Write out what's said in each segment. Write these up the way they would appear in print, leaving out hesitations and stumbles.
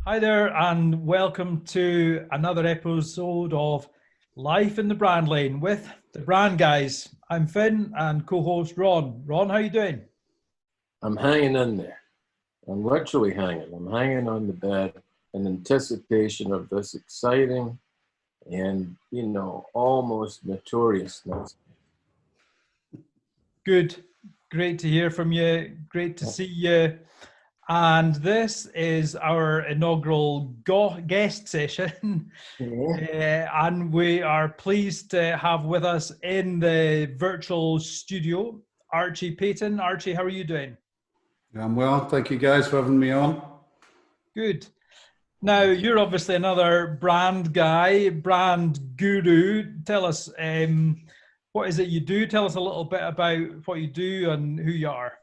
Hi there, and welcome to another episode of Life in the Brand Lane with the Brand Guys. I'm Finn and co-host Ron. Ron, how you doing? I'm hanging in there. I'm literally hanging. I'm hanging on the bed in anticipation of this exciting and, almost notoriousness. Good. Great to hear from you. Great to see you. And this is our inaugural guest session. And we are pleased to have with us in the virtual studio, Archie Paton. Archie, how are you doing? I'm well. Thank you guys for having me on. Good. Now, you're obviously another brand guy, brand guru. Tell us, what is it you do? Tell us a little bit about what you do and who you are.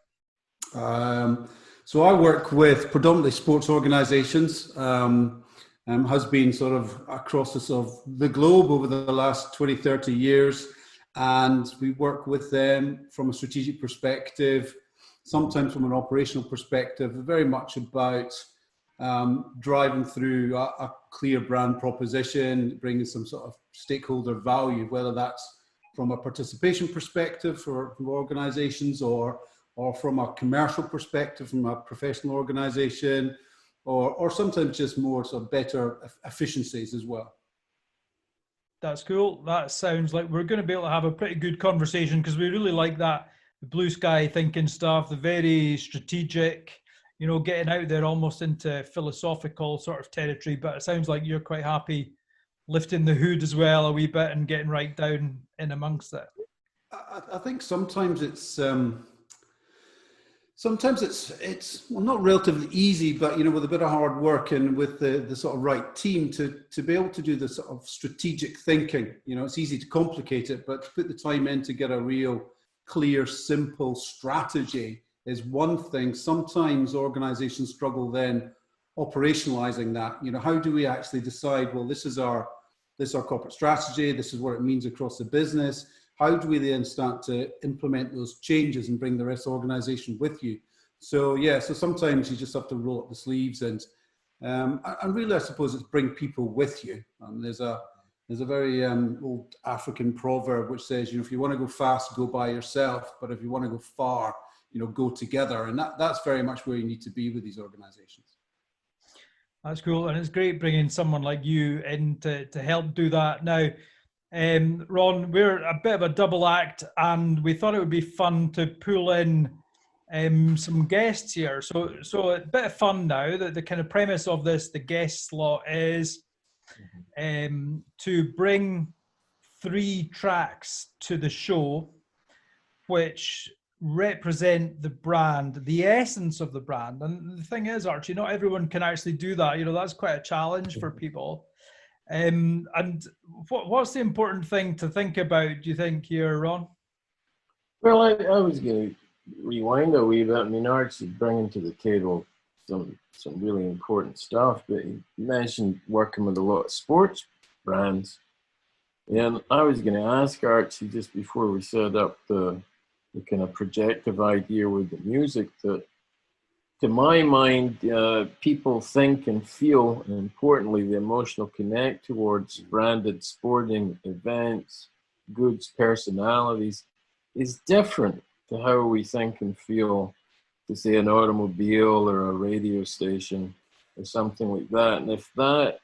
So I work with predominantly sports organisations, has been sort of across the globe over the last 20, 30 years. And we work with them from a strategic perspective, sometimes from an operational perspective, very much about driving through a clear brand proposition, bringing some sort of stakeholder value, whether that's from a participation perspective for organisations or from a commercial perspective, from a professional organisation, or sometimes just more sort of better efficiencies as well. That's cool. That sounds like we're going to be able to have a pretty good conversation because we really like that blue sky thinking stuff, the very strategic, getting out there almost into philosophical sort of territory. But it sounds like you're quite happy lifting the hood as well a wee bit and getting right down in amongst it. I think sometimes it's well, not relatively easy, but with a bit of hard work and with the sort of right team to be able to do the sort of strategic thinking. It's easy to complicate it, but to put the time in to get a real clear, simple strategy is one thing. Sometimes organizations struggle then operationalizing that. How do we actually decide, well, this is our corporate strategy, this is what it means across the business. How do we then start to implement those changes and bring the rest of the organization with you? So sometimes you just have to roll up the sleeves and really, I suppose it's bring people with you. There's a very old African proverb which says, if you want to go fast, go by yourself, but if you want to go far, go together. And that's very much where you need to be with these organizations. That's cool. And it's great bringing someone like you in to help do that. Now, Ron, we're a bit of a double act and we thought it would be fun to pull in some guests here. So a bit of fun now. The kind of premise of this, the guest slot is to bring 3 tracks to the show which represent the brand, the essence of the brand. And the thing is, Archie, not everyone can actually do that. That's quite a challenge for people. And what's the important thing to think about, do you think, here, Ron? Well, I was going to rewind a wee bit. I mean, Archie's bringing to the table some really important stuff, but he mentioned working with a lot of sports brands. And I was going to ask Archie just before we set up the kind of projective idea with the music that, to my mind, people think and feel, and importantly, the emotional connect towards branded sporting events, goods, personalities, is different to how we think and feel to, say, an automobile or a radio station or something like that. And if that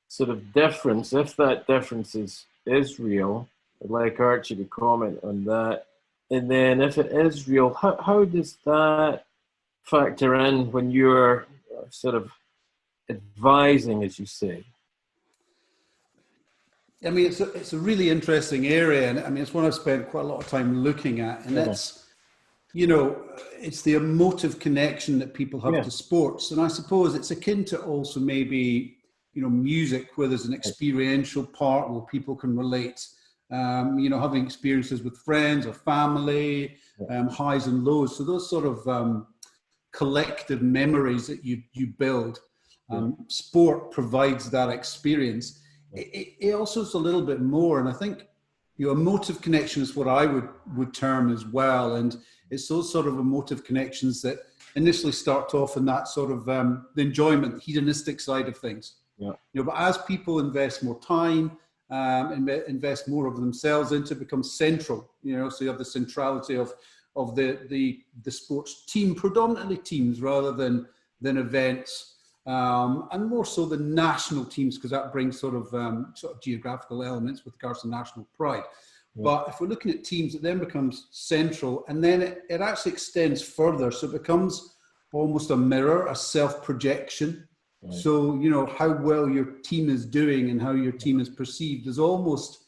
sort of difference, is real, I'd like Archie to comment on that. And then if it is real, how does that factor in when you're sort of advising, as you say? I mean, it's a really interesting area, and I mean, it's one I've spent quite a lot of time looking at, and that's, it's the emotive connection that people have to sports, and I suppose it's akin to also maybe, music, where there's an experiential part where people can relate. Having experiences with friends or family, highs and lows. So those sort of collective memories that you build, sport provides that experience. It also is a little bit more, and I think emotive connection is what I would term as well. And it's those sort of emotive connections that initially start off in that sort of the enjoyment, the hedonistic side of things. Yeah. But as people invest more time, invest more of themselves into it, becomes central. So you have the centrality of the sports team, predominantly teams rather than events, and more so the national teams, because that brings sort of geographical elements with regards to national pride. Yeah. But if we're looking at teams, it then becomes central, and then it actually extends further. So it becomes almost a mirror, a self-projection. Right. So, how well your team is doing and how your team is perceived is almost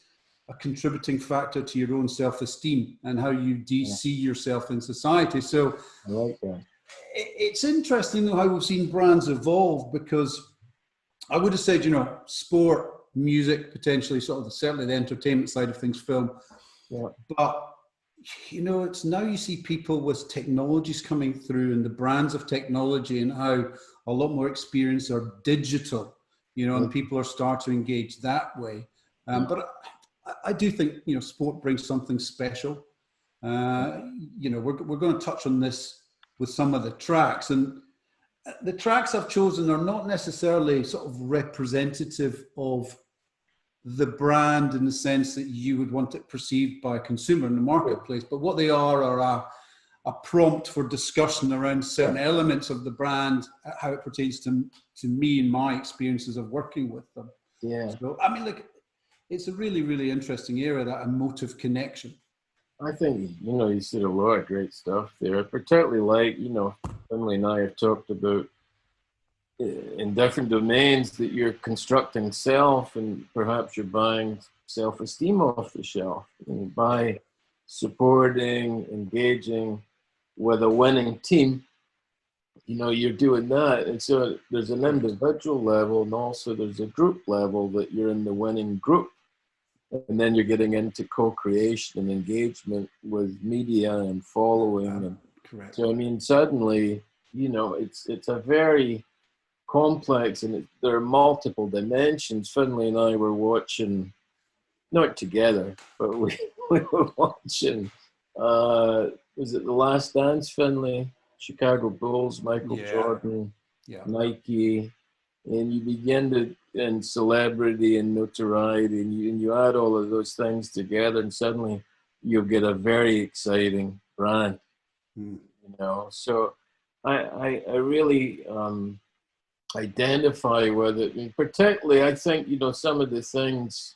a contributing factor to your own self-esteem and how you see yourself in society. So I like that. It's interesting though how we've seen brands evolve, because I would have said, sport, music, potentially certainly the entertainment side of things, film. Yeah. But, it's now you see people with technologies coming through and the brands of technology and how a lot more experience are digital, and people are starting to engage that way. But I do think, sport brings something special. We're going to touch on this with some of the tracks, and the tracks I've chosen are not necessarily sort of representative of the brand in the sense that you would want it perceived by a consumer in the marketplace, but what they are a prompt for discussion around certain elements of the brand, how it pertains to me and my experiences of working with them. Yeah. So, it's a really, really interesting area, that emotive connection. I think, you said a lot of great stuff there. I particularly like, Finlay and I have talked about in different domains that you're constructing self, and perhaps you're buying self-esteem off the shelf. And by supporting, engaging with a winning team, you're doing that. And so there's an individual level, and also there's a group level that you're in the winning group. And then you're getting into co-creation and engagement with media and following. And correct. So, suddenly, it's a very complex, and there are multiple dimensions. Finlay and I were watching, not together, but we were watching, was it The Last Dance, Finlay? Chicago Bulls, Michael Jordan, Nike, and you begin to, and celebrity and notoriety, and you add all of those things together, and suddenly you'll get a very exciting brand. So I really identify with it, and particularly I think some of the things.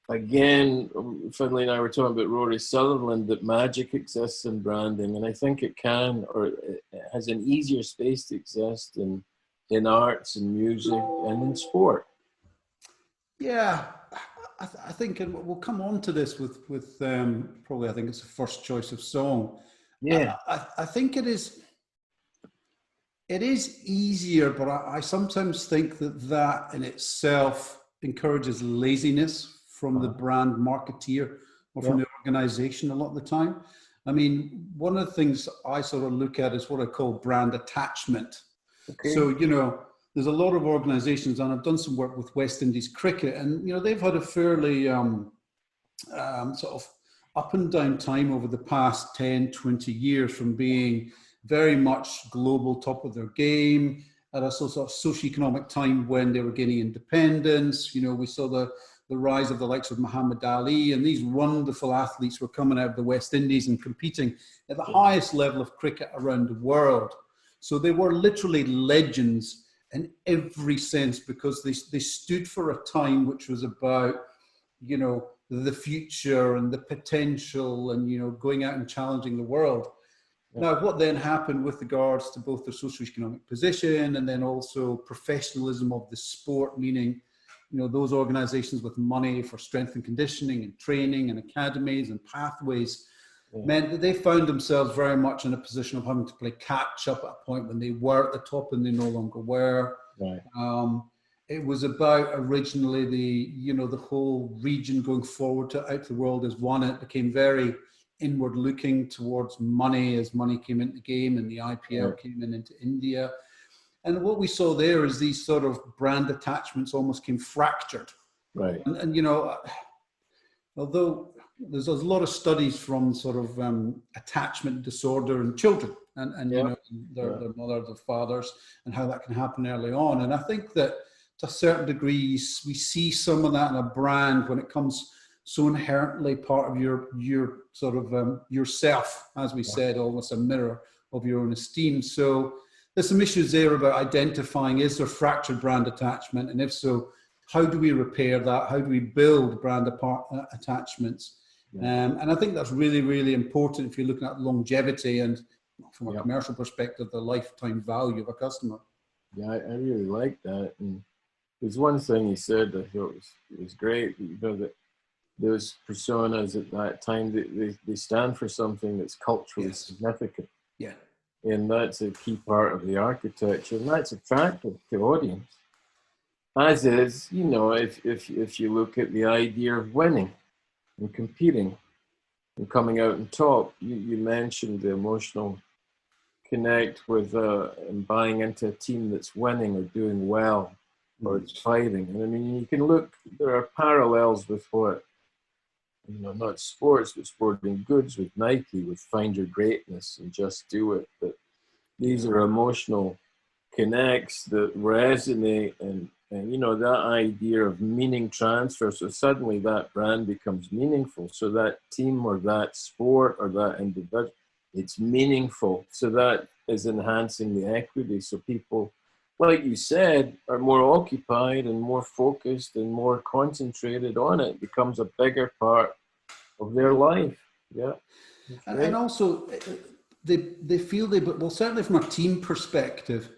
Again, Finlay and I were talking about Rory Sutherland, that magic exists in branding, and I think it can, or it has an easier space to exist in arts and music and in sport. Yeah, I think, and we'll come on to this with probably, I think it's the first choice of song. Yeah, I think it is easier, but I sometimes think that in itself encourages laziness from the brand marketeer or from the organization a lot of the time. One of the things I sort of look at is what I call brand attachment. Okay. So, there's a lot of organizations, and I've done some work with West Indies cricket, and, they've had a fairly sort of up and down time over the past 10, 20 years, from being very much global, top of their game, at a sort of socioeconomic time when they were gaining independence. We saw the rise of the likes of Muhammad Ali, and these wonderful athletes were coming out of the West Indies and competing at the highest level of cricket around the world. So they were literally legends in every sense, because they stood for a time which was about, the future and the potential, and, going out and challenging the world. Now, what then happened with regards to both their socioeconomic position and then also professionalism of the sport, meaning, those organizations with money for strength and conditioning and training and academies and pathways, meant that they found themselves very much in a position of having to play catch up at a point when they were at the top and they no longer were. Right. It was about originally the whole region going forward out to the world as one. It became very inward looking towards money as money came into the game, and the IPL came into India. And what we saw there is these sort of brand attachments almost came fractured. Right. And although there's a lot of studies from sort of attachment disorder in children, and Yeah. you know, their mother, their fathers, and how that can happen early on. And I think that to a certain degree, we see some of that in a brand when it comes so inherently part of your sort of yourself, as we said, almost a mirror of your own esteem. So there's some issues there about identifying, is there fractured brand attachment? And if so, how do we repair that? How do we build brand attachments? And I think that's really, really important if you're looking at longevity and from a commercial perspective, the lifetime value of a customer. Yeah, I really like that. And there's one thing you said I thought was great. You know, that those personas at that time, they stand for something that's culturally significant. Yeah. And that's a key part of the architecture, and that's attractive to audience. As is, you know, if you look at the idea of winning and competing and coming out on top, you mentioned the emotional connect with and buying into a team that's winning or doing well or it's fighting. And I mean, you can look, there are parallels with what, you know, not sports, but sporting goods with Nike, with Find Your Greatness and Just Do It. But these are emotional connects that resonate and you know, that idea of meaning transfer. So suddenly that brand becomes meaningful. So that team or that sport or that individual, it's meaningful. So that is enhancing the equity. So people, like you said, are more occupied and more focused and more concentrated on it. It becomes a bigger part of their life. Yeah. And also, they feel well, certainly from a team perspective,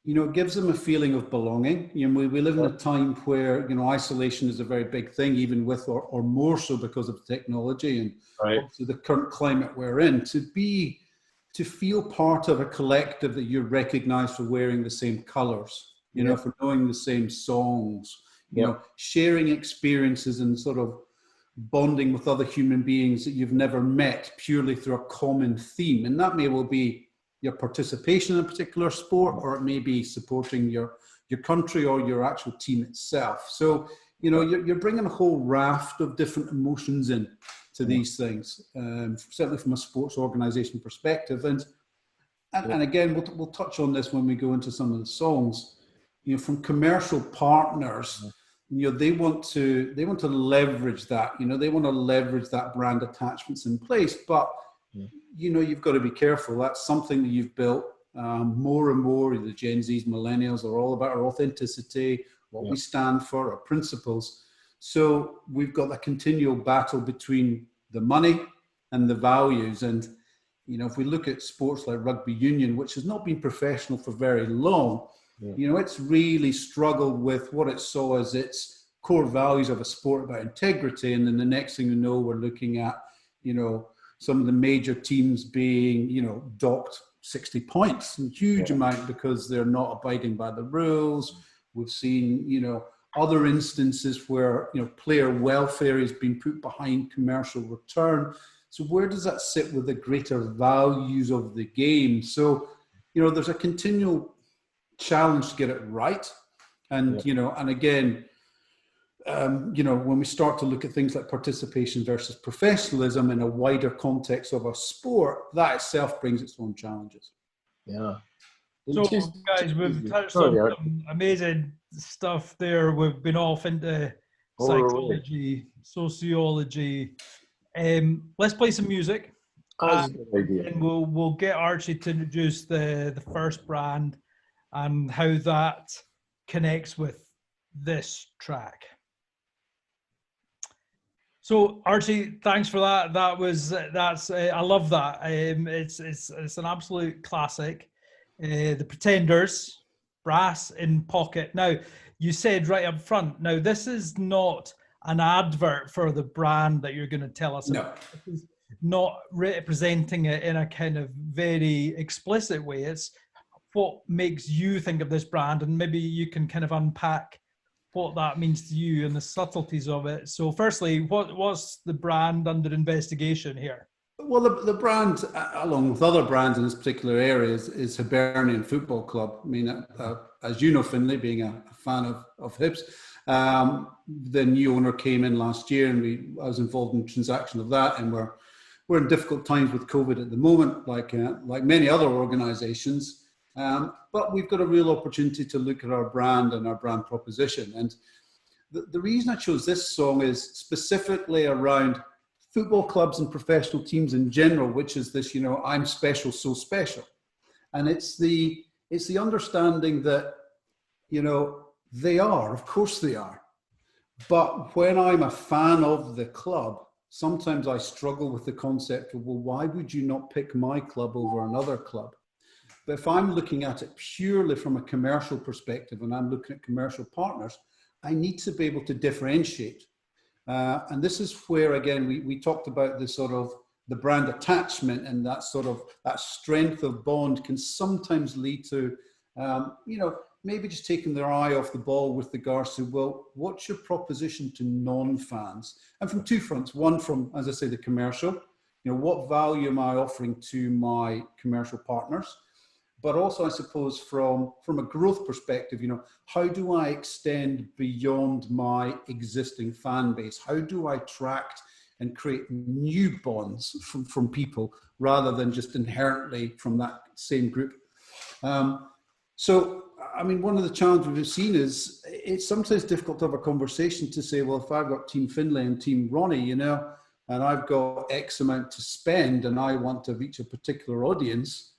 you know, it gives them a feeling of belonging. You know, we live in a time where, you know, isolation is a very big thing, even with or more so because of technology and obviously the current climate we're in. To feel part of a collective that you're recognized for wearing the same colors, you know, for knowing the same songs, you know, sharing experiences and sort of bonding with other human beings that you've never met purely through a common theme. And that may well be your participation in a particular sport, or it may be supporting your country or your actual team itself. So, you know, you're bringing a whole raft of different emotions in to these things, certainly from a sports organization perspective. And again, we'll touch on this when we go into some of the songs. You know, from commercial partners, you know, they want to leverage that. You know, they want to leverage that brand attachments in place, but you know, you've got to be careful. That's something that you've built. More and more, the Gen Zs, millennials are all about our authenticity, what we stand for, our principles. So we've got that continual battle between the money and the values. And, you know, if we look at sports like rugby union, which has not been professional for very long, you know, it's really struggled with what it saw as its core values of a sport about integrity. And then the next thing you know, we're looking at, you know, some of the major teams being, you know, docked 60 points, a huge amount because they're not abiding by the rules. We've seen, you know, other instances where, you know, player welfare has been put behind commercial return. So where does that sit with the greater values of the game? So, you know, there's a continual challenge to get it right. And, you know, and again, you know, when we start to look at things like participation versus professionalism in a wider context of a sport, that itself brings its own challenges. Yeah. So, guys, we've touched on some amazing stuff there. We've been off into psychology, sociology. Let's play some music. That's a good idea. And we'll get Archie to introduce the first brand and how that connects with this track. So Archie, thanks for that. That's I love that. It's an absolute classic. The Pretenders, Brass in Pocket. Now, you said right up front. Now, this is not an advert for the brand that you're going to tell us about. This is not representing it in a kind of very explicit way. It's what makes you think of this brand, and maybe you can kind of unpack what that means to you and the subtleties of it. So firstly, what's the brand under investigation here? Well, the brand, along with other brands in this particular area, is Hibernian Football Club. I mean, as you know, Finlay, being a fan of Hibs, the new owner came in last year, and I was involved in the transaction of that, and we're we're in difficult times with COVID at the moment, like many other organisations. But we've got a real opportunity to look at our brand and our brand proposition. And the reason I chose this song is specifically around football clubs and professional teams in general, which is this, I'm special, so special. And it's the understanding that, they are, of course they are. But when I'm a fan of the club, sometimes I struggle with the concept of, well, why would you not pick my club over another club? But if I'm looking at it purely from a commercial perspective and I'm looking at commercial partners, I need to be able to differentiate. And this is where, again, we talked about the sort of the brand attachment, and that strength of bond can sometimes lead to, maybe just taking their eye off the ball with regards to, well, what's your proposition to non-fans? And from two fronts. One, from, as I say, the commercial, what value am I offering to my commercial partners? But also, I suppose, from a growth perspective, how do I extend beyond my existing fan base? How do I attract and create new bonds from people rather than just inherently from that same group? So, I mean, one of the challenges we've seen is it's sometimes difficult to have a conversation to say, well, if I've got Team Finlay and Team Ronnie, and I've got X amount to spend and I want to reach a particular audience,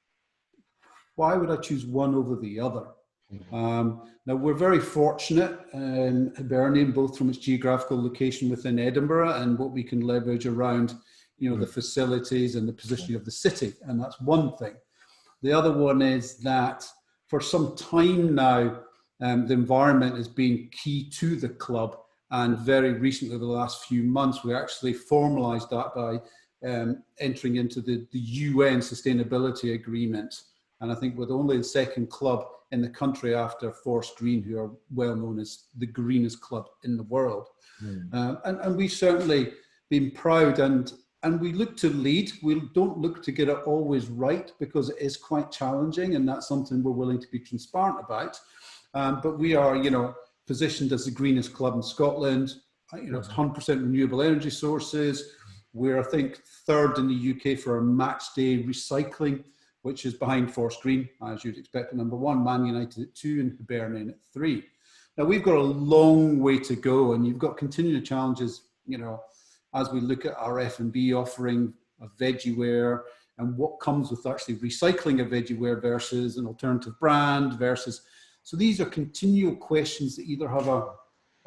why would I choose one over the other? Now, we're very fortunate in Hibernian, both from its geographical location within Edinburgh and what we can leverage around, the facilities and the positioning of the city. And that's one thing. The other one is that for some time now, the environment has been key to the club. And very recently, over the last few months, we actually formalised that by entering into the UN Sustainability Agreement. And I think we're only the second club in the country after Forest Green, who are well known as the greenest club in the world. And we've certainly been proud and we look to lead. We don't look to get it always right because it is quite challenging, and that's something we're willing to be transparent about. But we are, positioned as the greenest club in Scotland. It's 100% renewable energy sources. We're, I think, third in the UK for our match day recycling, which is behind Forest Green, as you'd expect, at number 1, Man United at 2, and Hibernian at 3. Now, we've got a long way to go, and you've got continued challenges, as we look at our F&B offering of veggieware and what comes with actually recycling of veggieware versus an alternative brand versus. So these are continual questions that either have a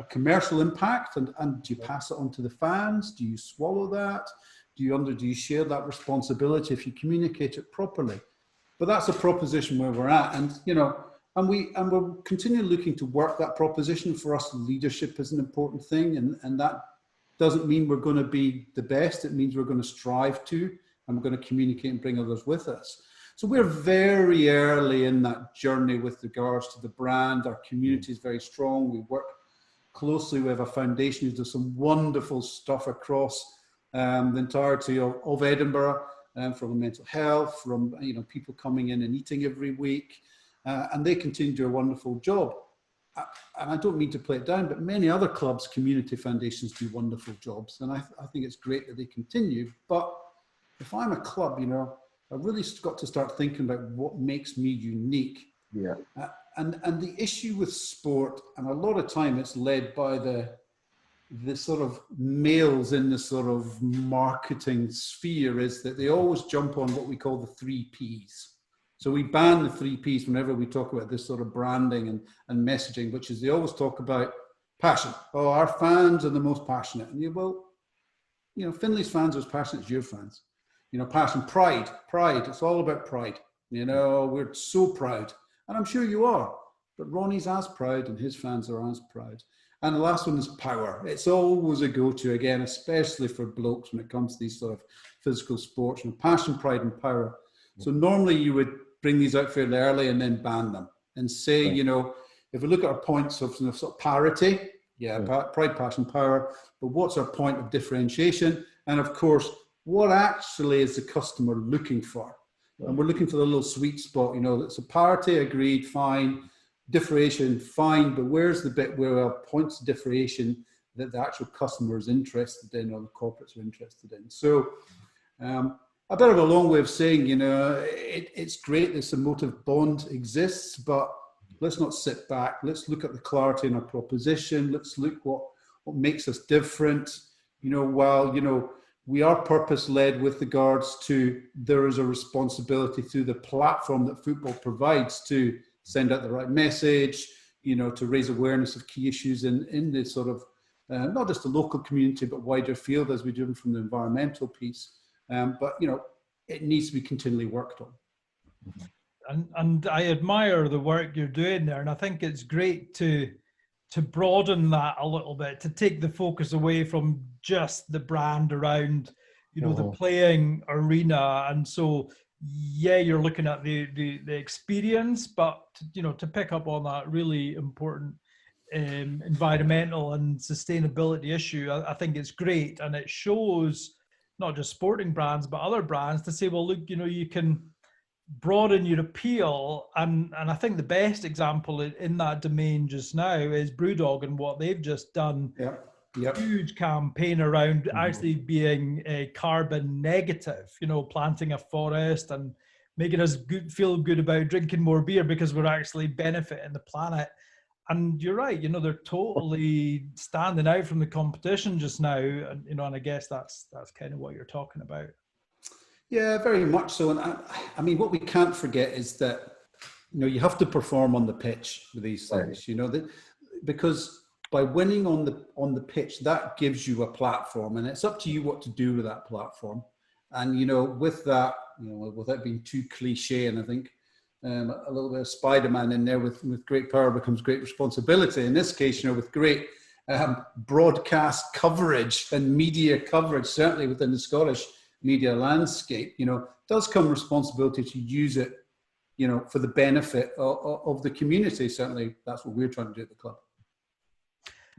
commercial impact and do you pass it on to the fans? Do you swallow that? Do you share that responsibility if you communicate it properly? But that's a proposition where we're at, and we're continually looking to work that proposition. For us, leadership is an important thing, and that doesn't mean we're going to be the best. It means we're going to strive to, and we're going to communicate and bring others with us. So we're very early in that journey with regards to the brand. Our community is very strong. We work closely with a foundation who does some wonderful stuff across the entirety of Edinburgh, from mental health, from people coming in and eating every week, and they continue to do a wonderful job. And I don't mean to play it down, but many other clubs, community foundations do wonderful jobs, and I think it's great that they continue. But if I'm a club, I've really got to start thinking about what makes me unique. Yeah. And the issue with sport, and a lot of time it's led by the sort of males in the sort of marketing sphere, is that they always jump on what we call the 3 Ps. So we ban the 3 Ps whenever we talk about this sort of branding and messaging, which is they always talk about passion. Oh, our fans are the most passionate. And Finlay's fans are as passionate as your fans. Passion, pride. It's all about pride. We're so proud. And I'm sure you are. But Ronnie's as proud and his fans are as proud. And the last one is power. It's always a go-to, again, especially for blokes when it comes to these sort of physical sports. Passion, pride and power. So normally you would bring these out fairly early and then ban them and say, if we look at our points of sort of parity, pride, passion, power, but what's our point of differentiation? And of course, what actually is the customer looking for? And we're looking for the little sweet spot, it's a parity, agreed, fine, differentiation, fine, but where's the bit where our points of differentiation that the actual customer is interested in or the corporates are interested in? So A bit of a long way of saying, it's great this emotive bond exists, but let's not sit back. Let's look at the clarity in our proposition. Let's look what makes us different. While we are purpose-led with regards to there is a responsibility through the platform that football provides to send out the right message, to raise awareness of key issues in the sort of, not just the local community, but wider field as we do from the environmental piece. But it needs to be continually worked on. And I admire the work you're doing there. And I think it's great to broaden that a little bit, to take the focus away from just the brand around, the playing arena. And so, yeah, you're looking at the experience, but to pick up on that really important environmental and sustainability issue, I think it's great. And it shows not just sporting brands, but other brands to say, well, look, you can broaden your appeal. And I think the best example in that domain just now is Brewdog and what they've just done. Yeah. Yep. Huge campaign around actually being carbon negative, planting a forest and making us feel good about drinking more beer because we're actually benefiting the planet. And you're right, they're totally standing out from the competition just now. And, and I guess that's kind of what you're talking about. Yeah, very much so. And I mean, what we can't forget is that, you have to perform on the pitch with these things, that because by winning on the pitch, that gives you a platform, and it's up to you what to do with that platform. And, with that, without being too cliche, and I think a little bit of Spider-Man in there with great power becomes great responsibility. In this case, with great broadcast coverage and media coverage, certainly within the Scottish media landscape, does come responsibility to use it, for the benefit of the community. Certainly, that's what we're trying to do at the club.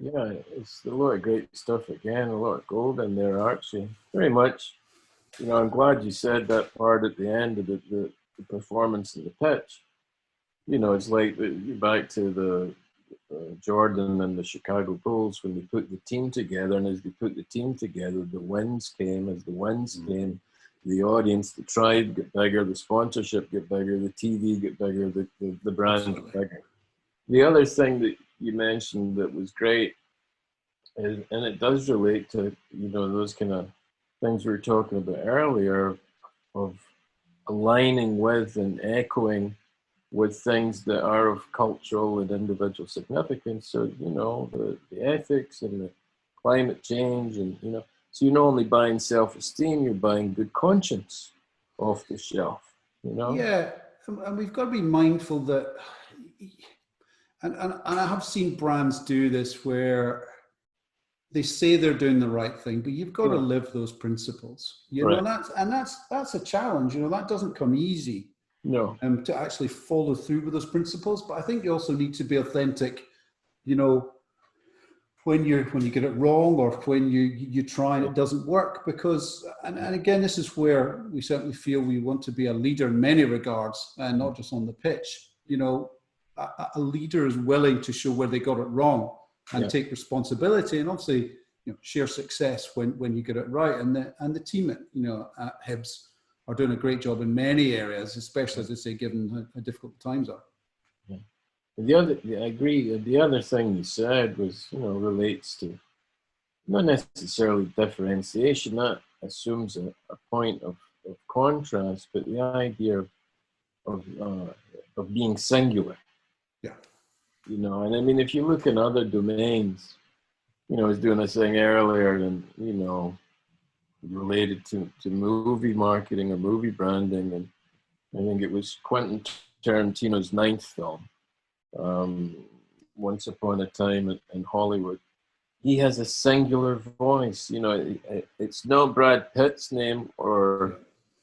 Yeah, it's a lot of great stuff again, a lot of gold in there, Archie. Very much. I'm glad you said that part at the end of the performance in the pitch. It's like back to the Jordan and the Chicago Bulls when they put the team together, and as they put the team together, the wins came. As the wins came, the audience, the tribe get bigger, the sponsorship get bigger, the TV get bigger, the brand get bigger. The other thing that you mentioned that was great, and it does relate to those kind of things we were talking about earlier, of aligning with and echoing with things that are of cultural and individual significance. So the ethics and the climate change, and so you're not only buying self-esteem, you're buying good conscience off the shelf. Yeah, and we've got to be mindful that. And I have seen brands do this where they say they're doing the right thing, but you've got to live those principles. Right. And that's a challenge. That doesn't come easy. No. To actually follow through with those principles. But I think you also need to be authentic. When you get it wrong, or when you try and it doesn't work, because and again, this is where we certainly feel we want to be a leader in many regards, and not just on the pitch. A leader is willing to show where they got it wrong and take responsibility, and obviously share success when you get it right. And the team at Hibs are doing a great job in many areas, especially, as I say, given how difficult the times are. I agree. The other thing you said was relates to not necessarily differentiation. That assumes a point of contrast, but the idea of being singular. Yeah. And I mean, if you look in other domains, I was doing a thing earlier, and related to movie marketing or movie branding, and I think it was Quentin Tarantino's 9th film, Once Upon a Time in Hollywood. He has a singular voice. It's not Brad Pitt's name or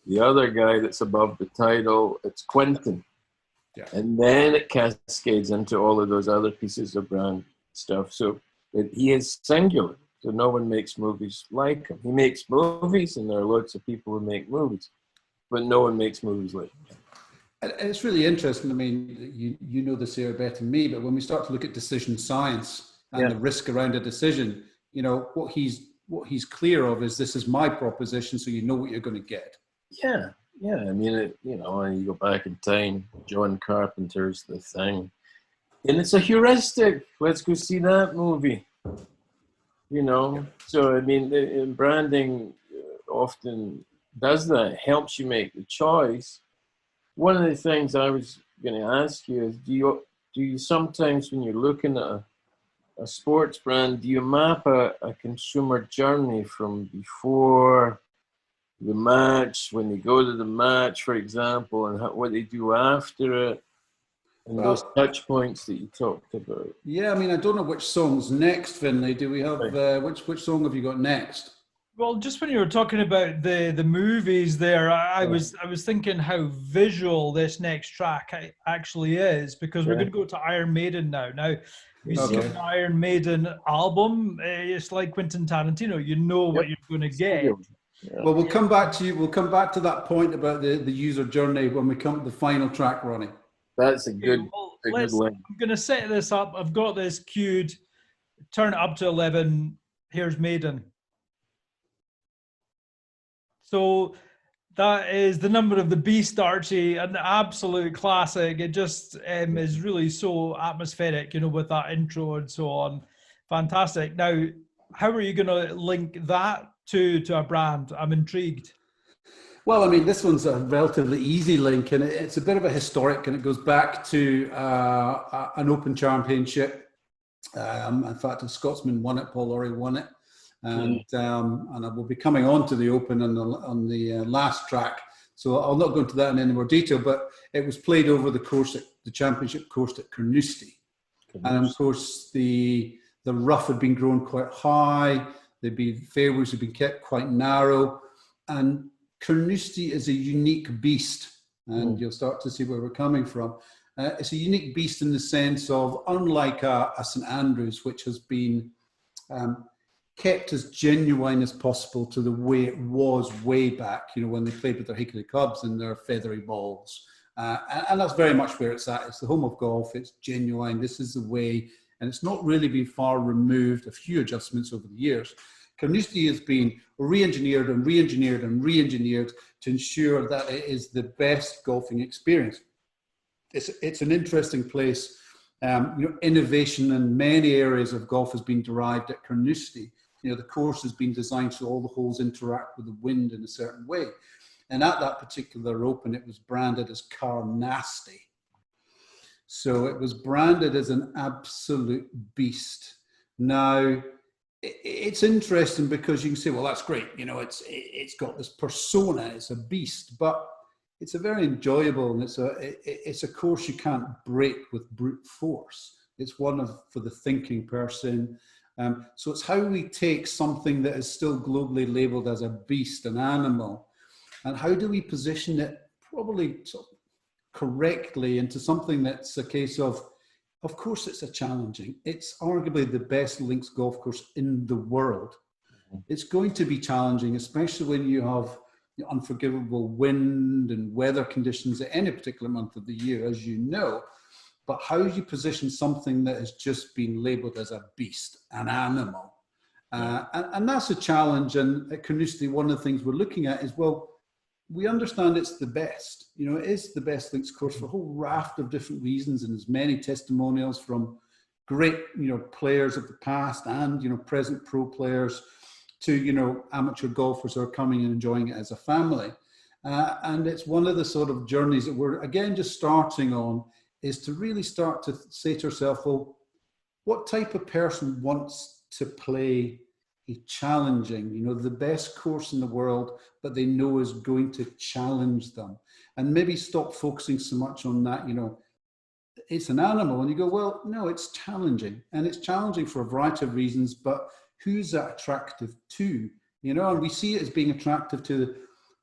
the other guy that's above the title. It's Quentin. Yeah. And then it cascades into all of those other pieces of brand stuff. So he is singular. So no one makes movies like him. He makes movies, and there are lots of people who make movies, but no one makes movies like him. And it's really interesting. I mean, you know this area better than me, but when we start to look at decision science and the risk around a decision, what he's what he's clear of is this is my proposition, so you know what you're going to get. Yeah. I mean, you know, when you go back in time, John Carpenter's The Thing, and it's a heuristic. Let's go see that movie. You know, so I mean, branding often does that. Helps you make the choice. One of the things I was going to ask you is, do you sometimes, when you're looking at a sports brand, do you map a consumer journey from before the match, when they go to the match, for example, and what they do after it, and those touch points that you talked about? Yeah, I mean, I don't know which song's next, Finlay. Do we have which song have you got next? Well, just when you were talking about the movies there, I was thinking how visual this next track actually is, because we're going to go to Iron Maiden now. Now, you see an Iron Maiden album, it's like Quentin Tarantino. You know what you're going to get. Yeah. Well, we'll come back to you. We'll come back to that point about the user journey when we come to the final track, Ronnie. That's a good link. I'm going to set this up. I've got this queued. Turn it up to 11. Here's Maiden. So that is The Number of the Beast, Archie, an absolute classic. It just is really so atmospheric, you know, with that intro and so on. Fantastic. Now, how are you going to link that to a brand? I'm intrigued. Well, I mean, this one's a relatively easy link, and it's a bit of a historic, and it goes back to an Open Championship. In fact, a Scotsman won it. Paul Laurie won it. And I will be coming on to the Open on the last track, so I'll not go into that in any more detail. But it was played over the course, the championship course at Carnoustie, and of course the rough had been grown quite high. Fairways had been kept quite narrow, and Carnoustie is a unique beast, and you'll start to see where we're coming from. It's a unique beast in the sense of, unlike a St Andrews, which has been kept as genuine as possible to the way it was way back, you know, when they played with their hickory clubs and their feathery balls. And that's very much where it's at. It's the home of golf. It's genuine. This is the way, and it's not really been far removed. A few adjustments over the years. Carnoustie has been re-engineered and re-engineered and re-engineered to ensure that it is the best golfing experience. It's an interesting place. You know, innovation in many areas of golf has been derived at Carnoustie. You know, the course has been designed so all the holes interact with the wind in a certain way. And at that particular Open, it was branded as Carnoustie. So it was branded as an absolute beast. Now, it's interesting because you can say, well, that's great. You know, it's got this persona, it's a beast, but it's a very enjoyable, and it's a course you can't break with brute force. It's one for the thinking person. So it's how we take something that is still globally labeled as a beast, an animal, and how do we position it probably correctly into something that's a case of course it's it's arguably the best links golf course in the world. It's going to be challenging, especially when you have unforgivable wind and weather conditions at any particular month of the year, as you know. But how you position something that has just been labelled as a beast, an animal, and that's a challenge. And at Carnoustie, one of the things we're looking at is, well, we understand it's the best. You know, it is the best links course for a whole raft of different reasons, and there's many testimonials from great, you know, players of the past and, you know, present pro players to, you know, amateur golfers who are coming and enjoying it as a family. And it's one of the sort of journeys that we're, again, just starting on, is to really start to say to yourself, well, what type of person wants to play a challenging, you know, the best course in the world, but they know is going to challenge them? And maybe stop focusing so much on that, you know, it's an animal. And you go, well, no, it's challenging. And it's challenging for a variety of reasons, but who's that attractive to? You know, and we see it as being attractive to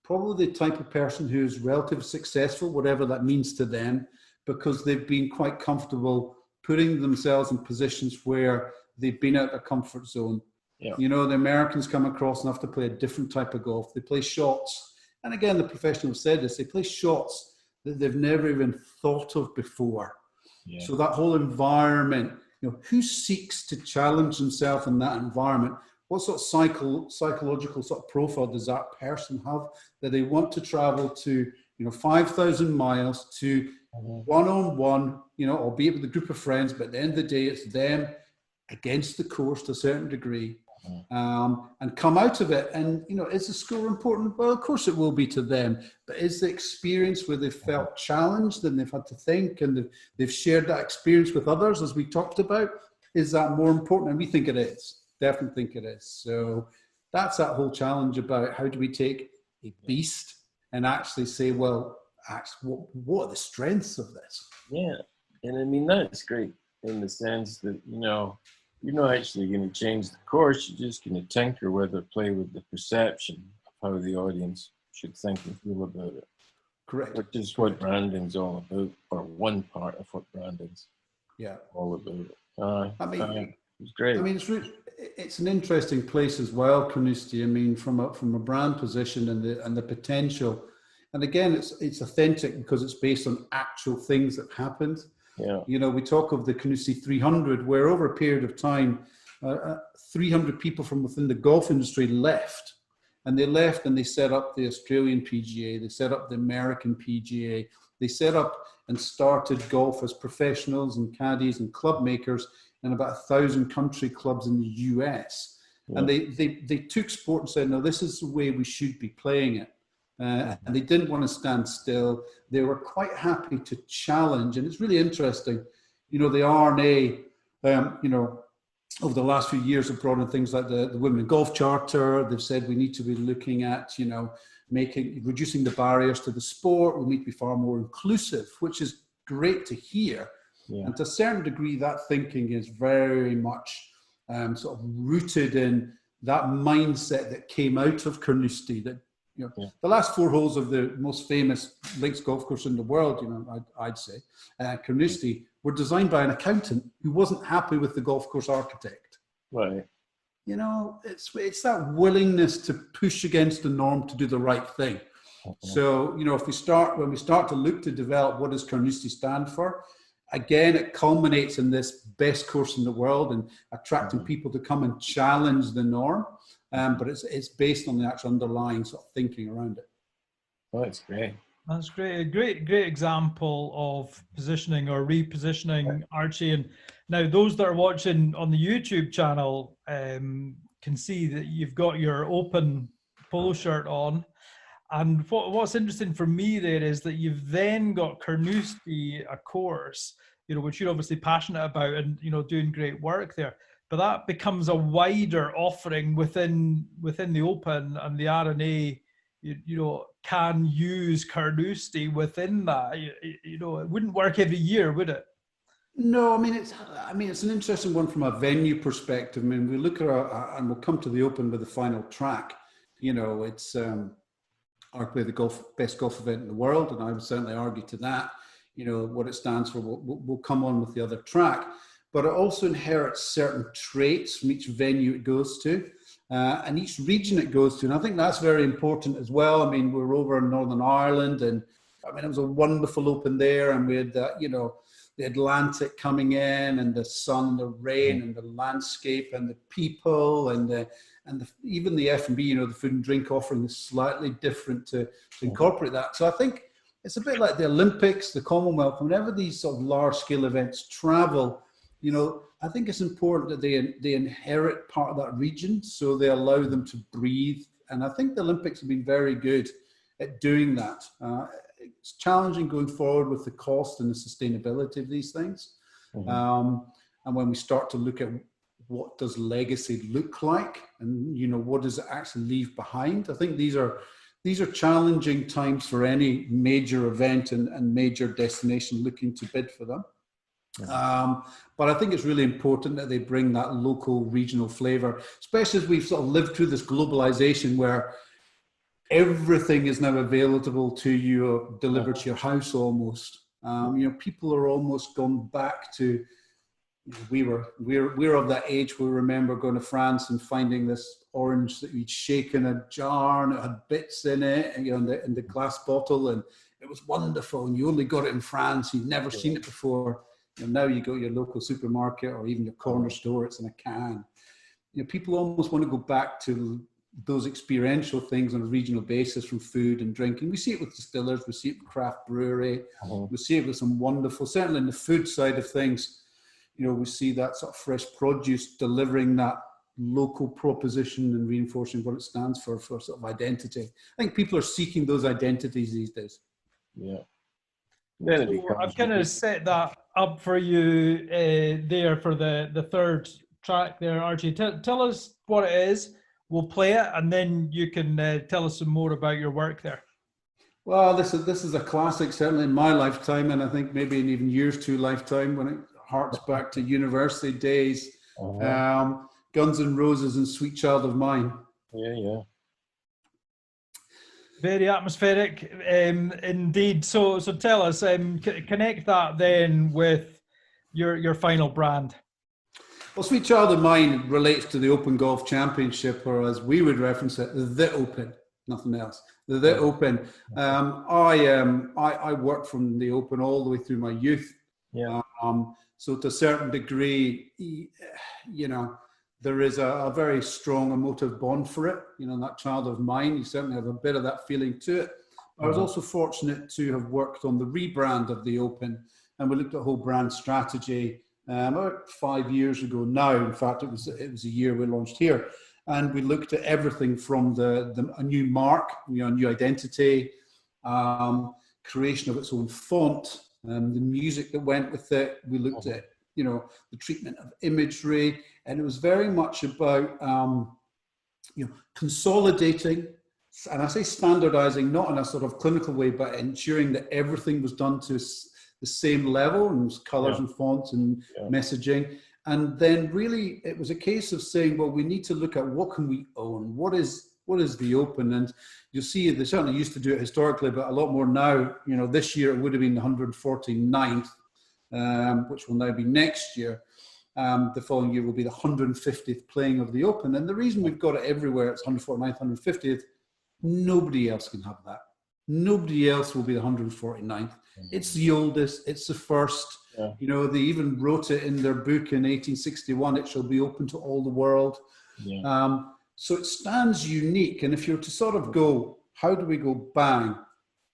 probably the type of person who's relatively successful, whatever that means to them, because they've been quite comfortable putting themselves in positions where they've been out of their comfort zone. Yeah. You know, the Americans come across and have to play a different type of golf. They play shots. And again, the professionals said this, they play shots that they've never even thought of before. Yeah. So that whole environment, you know, who seeks to challenge himself in that environment? what sort of psychological sort of profile does that person have that they want to travel to, 5,000 miles to one-on-one, albeit with a group of friends, but at the end of the day, it's them against the course to a certain degree, and come out of it. And, is the score important? Well, of course it will be to them, but is the experience where they've felt challenged and they've had to think and they've shared that experience with others, as we talked about, is that more important? And we think it is, definitely think it is. So that's that whole challenge about how do we take a beast and actually say, well, actually, what are the strengths of this? Yeah, and I mean, that's great in the sense that, you're not actually going to change the course, you're just going to tinker with it, play with the perception of how the audience should think and feel about it. Correct. Which is what branding's all about, or one part of what branding's all about. It's great. I mean, it's an interesting place as well, Carnoustie. I mean, from a brand position and the potential. And again, it's authentic because it's based on actual things that happened. Yeah. We talk of the Carnoustie 300, where over a period of time, 300 people from within the golf industry left. And they left and they set up the Australian PGA, they set up the American PGA, they set up and started golf as professionals and caddies and club makers in about 1,000 country clubs in the US. Yeah. And they took sport and said, no, this is the way we should be playing it. And they didn't want to stand still. They were quite happy to challenge. And it's really interesting, the RNA, over the last few years have brought in things like the Women in Golf Charter. They've said we need to be looking at, reducing the barriers to the sport. We need to be far more inclusive, which is great to hear. Yeah. And to a certain degree, that thinking is very much sort of rooted in that mindset that came out of Carnoustie. That the last 4 holes of the most famous links golf course in the world, I'd say, Carnoustie, were designed by an accountant who wasn't happy with the golf course architect. Right. It's that willingness to push against the norm to do the right thing. Okay. So, when we start to look to develop what does Carnoustie stand for, again, it culminates in this best course in the world and attracting people to come and challenge the norm. But it's based on the actual underlying sort of thinking around it. Oh, that's great. That's great. A great example of positioning or repositioning, Archie. And now those that are watching on the YouTube channel can see that you've got your open polo shirt on. And what's interesting for me there is that you've then got Carnoustie, a course, which you're obviously passionate about and, doing great work there. But that becomes a wider offering within the Open, and the R&A, can use Carnoustie within that. It wouldn't work every year, would it? No, it's an interesting one from a venue perspective. We look at and we'll come to the Open with the final track. It's arguably the best golf event in the world, and I would certainly argue to that. What it stands for. We'll come on with the other track. But it also inherits certain traits from each venue it goes to and each region it goes to. And I think that's very important as well. We're over in Northern Ireland, and it was a wonderful Open there. And we had the Atlantic coming in, and the sun, the rain, and the landscape, and the people, and even the F&B, the food and drink offering is slightly different to incorporate that. So I think it's a bit like the Olympics, the Commonwealth, whenever these sort of large scale events travel, I think it's important that they inherit part of that region, so they allow them to breathe. And I think the Olympics have been very good at doing that. It's challenging going forward with the cost and the sustainability of these things. Mm-hmm. And when we start to look at what does legacy look like, and what does it actually leave behind, I think these are challenging times for any major event and major destination looking to bid for them. But I think it's really important that they bring that local regional flavor, especially as we've sort of lived through this globalization where everything is now available to you or delivered to your house almost. People are almost gone back to, we're of that age where we remember going to France and finding this orange that you'd shake in a jar and it had bits in it, and in the glass bottle, and it was wonderful, and you only got it in France, you'd never seen it before. And now you go to your local supermarket or even your corner store, it's in a can. people almost want to go back to those experiential things on a regional basis from food and drinking. We see it with distillers, we see it with craft brewery, we see it with some wonderful, certainly in the food side of things, we see that sort of fresh produce delivering that local proposition and reinforcing what it stands for sort of identity. I think people are seeking those identities these days. Yeah. So I've kind of set that up for you there for the third track there, Archie. Tell us what it is. We'll play it, and then you can tell us some more about your work there. Well, this is a classic, certainly in my lifetime, and I think maybe in even yours two lifetime, when it harks back to university days. Guns N' Roses and Sweet Child of Mine. Yeah. Very atmospheric, indeed. So tell us, connect that then with your final brand. Well, Sweet Child of Mine relates to the Open Golf Championship, or as we would reference it, the Open, nothing else. The Open. I worked from the Open all the way through my youth. Yeah. So to a certain degree, there is a very strong emotive bond for it. That child of mine, you certainly have a bit of that feeling to it. I was also fortunate to have worked on the rebrand of the Open, and we looked at whole brand strategy about 5 years ago now. In fact, it was a year we launched here, and we looked at everything from a new mark, a new identity, creation of its own font, the music that went with it. We looked at the treatment of imagery, and it was very much about consolidating, and I say standardizing, not in a sort of clinical way, but ensuring that everything was done to the same level, and colors and fonts and messaging. And then really it was a case of saying, well, we need to look at what can we own, what is the Open. And you'll see they certainly used to do it historically, but a lot more now. This year it would have been the 149th, which will now be next year. The following year will be the 150th playing of the Open. And the reason we've got it everywhere, it's 149th, 150th, nobody else can have that. Nobody else will be the 149th. It's the oldest, it's the first. They even wrote it in their book in 1861, it shall be open to all the world. So it stands unique. And if you're to sort of go, how do we go bang,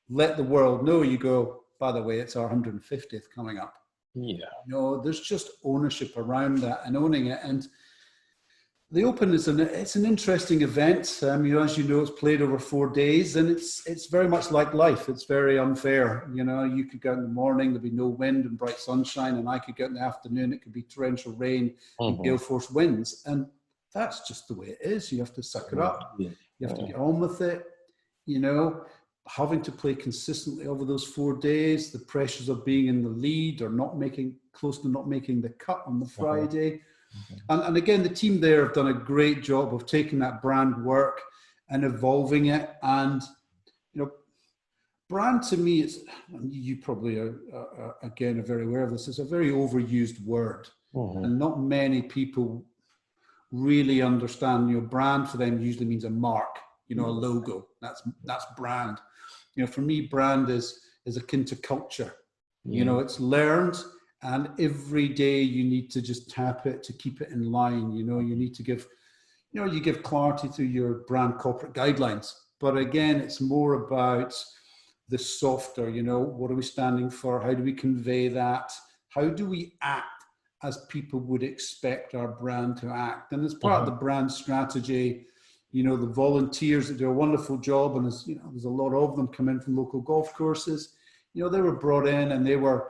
let the world know, you go, by the way, it's our 150th coming up. There's just ownership around that and owning it. And the Open it's an interesting event. As you know, it's played over 4 days, and it's very much like life. It's very unfair. You could go out in the morning, there'd be no wind and bright sunshine, and I could go out in the afternoon, it could be torrential rain and gale force winds. And that's just the way it is. You have to suck it up. You have to get on with it. Having to play consistently over those 4 days, the pressures of being in the lead or not making the cut on the Friday. And again, the team there have done a great job of taking that brand work and evolving it. And, brand to me is, you probably are very aware of this, it's a very overused word. And not many people really understand, brand for them usually means a mark, a logo. That's brand. For me, brand is akin to culture. It's learned, and every day you need to just tap it to keep it in line. You need to give, you give clarity to your brand corporate guidelines. But again, it's more about the softer, what are we standing for? How do we convey that? How do we act as people would expect our brand to act? And as part of the brand strategy, the volunteers that do a wonderful job, and there's a lot of them come in from local golf courses. They were brought in, and they were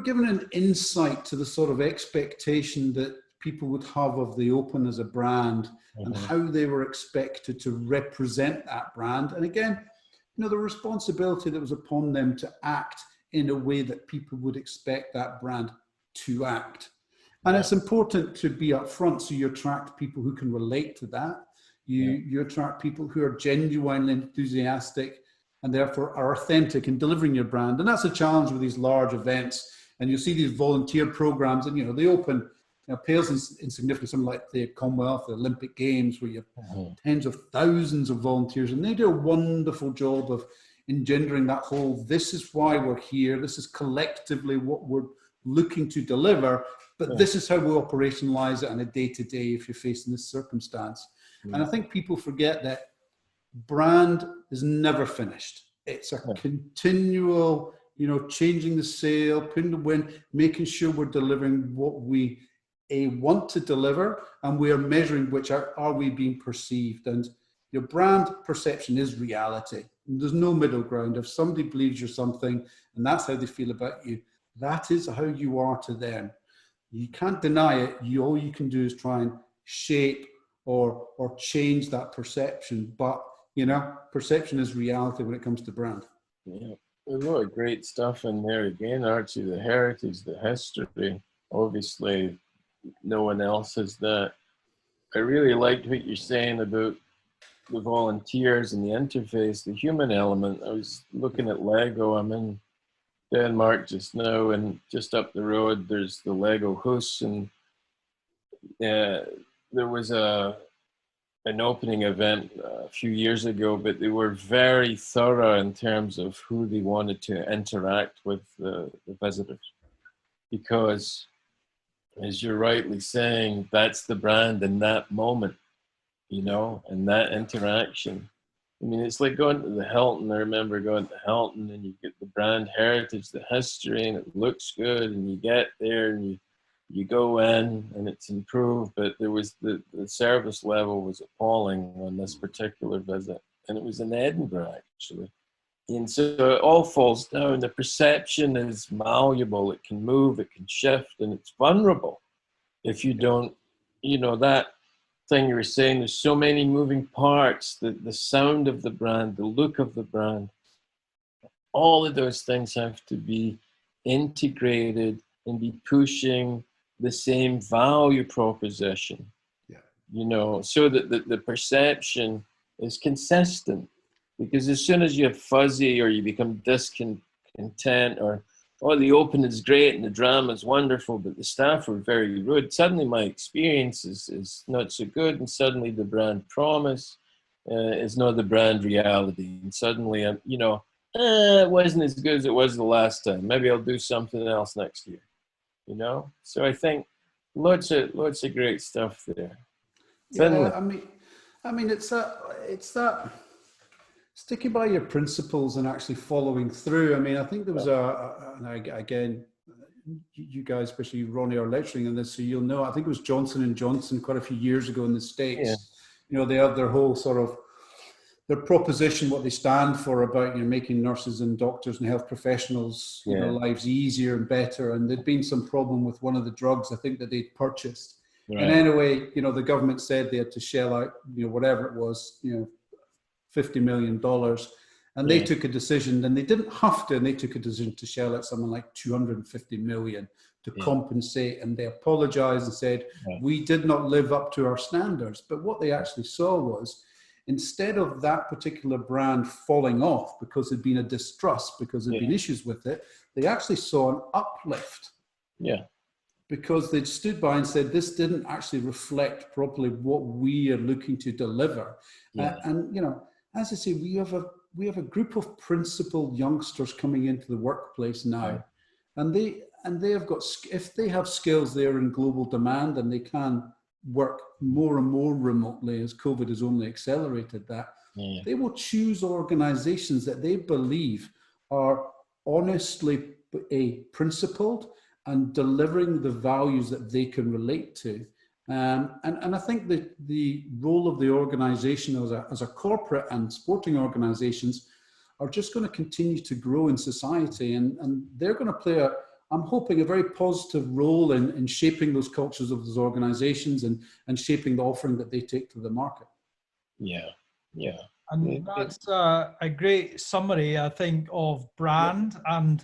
given an insight to the sort of expectation that people would have of the Open as a brand, and how they were expected to represent that brand. And again, the responsibility that was upon them to act in a way that people would expect that brand to act. And it's important to be upfront, so you attract people who can relate to that. You attract people who are genuinely enthusiastic and therefore are authentic in delivering your brand. And that's a challenge with these large events. And you'll see these volunteer programs, and the Open pales in significance, something like the Commonwealth, the Olympic Games, where you have tens of thousands of volunteers, and they do a wonderful job of engendering that whole, this is why we're here, this is collectively what looking to deliver, but this is how we operationalize it on a day-to-day if you're facing this circumstance. And I think people forget that brand is never finished. It's a continual, changing the sail, putting the wind, making sure we're delivering what we want to deliver, and we are measuring which are we being perceived. And your brand perception is reality. There's no middle ground. If somebody believes you're something and that's how they feel about you, that is how you are to them. You can't deny it. All you can do is try and shape or change that perception. But, perception is reality when it comes to brand. Yeah, there's a lot of great stuff in there again, Archie. The heritage, the history. Obviously, no one else has that. I really liked what you're saying about the volunteers and the interface, the human element. I was looking at Lego. I'm in Denmark just now, and just up the road there's the Lego Hus, and there was an opening event a few years ago, but they were very thorough in terms of who they wanted to interact with the visitors, because, as you're rightly saying, that's the brand in that moment, and that interaction. I mean, it's like going to the Hilton. I remember going to Hilton, and you get the brand heritage, the history, and it looks good, and you get there and you go in and it's improved, but there was the service level was appalling on this particular visit, and it was in Edinburgh actually. And so it all falls down. The perception is malleable. It can move, it can shift, and it's vulnerable if you don't, that thing you were saying, there's so many moving parts, the sound of the brand, the look of the brand, all of those things have to be integrated and be pushing the same value proposition, so that the perception is consistent. Because as soon as you have fuzzy or you become discontent, or, the open is great and the drama is wonderful, but the staff were very rude, suddenly my experience is not so good, and suddenly the brand promise is not the brand reality. And suddenly I'm, it wasn't as good as it was the last time. Maybe I'll do something else next year. So I think lots of great stuff there. Yeah, I mean, it's that sticking by your principles and actually following through. I mean, I think there was again, you guys, especially Ronnie, are lecturing on this, so you'll know. I think it was Johnson & Johnson quite a few years ago in the States. Yeah. They have their whole sort of their proposition, what they stand for about making nurses and doctors and health professionals lives easier and better. And there'd been some problem with one of the drugs I think that they'd purchased. Right. And anyway, the government said they had to shell out whatever it was, $50 million, and they took a decision. And they didn't have to, and they took a decision to shell out something like $250 million to compensate. And they apologized and said we did not live up to our standards. But what they actually saw was, instead of that particular brand falling off because there'd been a distrust, because there'd been issues with it, they actually saw an uplift. Yeah. Because they'd stood by and said, this didn't actually reflect properly what we are looking to deliver. Yeah. As I say, we have a group of principled youngsters coming into the workplace now, and they have got, if they have skills there in global demand, and they can work more and more remotely as COVID has only accelerated that, they will choose organizations that they believe are honestly principled and delivering the values that they can relate to. And I think that the role of the organization as a corporate and sporting organizations are just going to continue to grow in society, and they're going to play I'm hoping a very positive role in shaping those cultures of those organizations and shaping the offering that they take to the market. Yeah. And that's a great summary, I think, of brand. And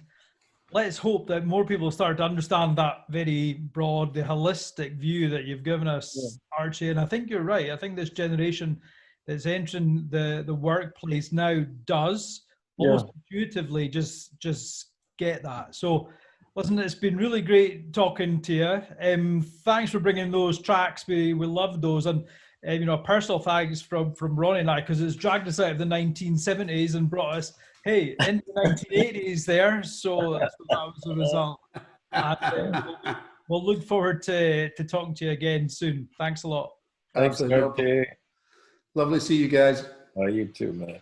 let's hope that more people start to understand that very broad, the holistic view that you've given us, Archie. And I think you're right. I think this generation that's entering the workplace now does almost intuitively just get that. So listen, it's been really great talking to you. Thanks for bringing those tracks. We loved those. And personal thanks from Ronnie and I, because it's dragged us out of the 1970s and brought us, into the 1980s there. So that was the result. And, we'll look forward to talking to you again soon. Thanks a lot. Thanks, Absolutely. Archie. Lovely to see you guys. Oh, you too, man.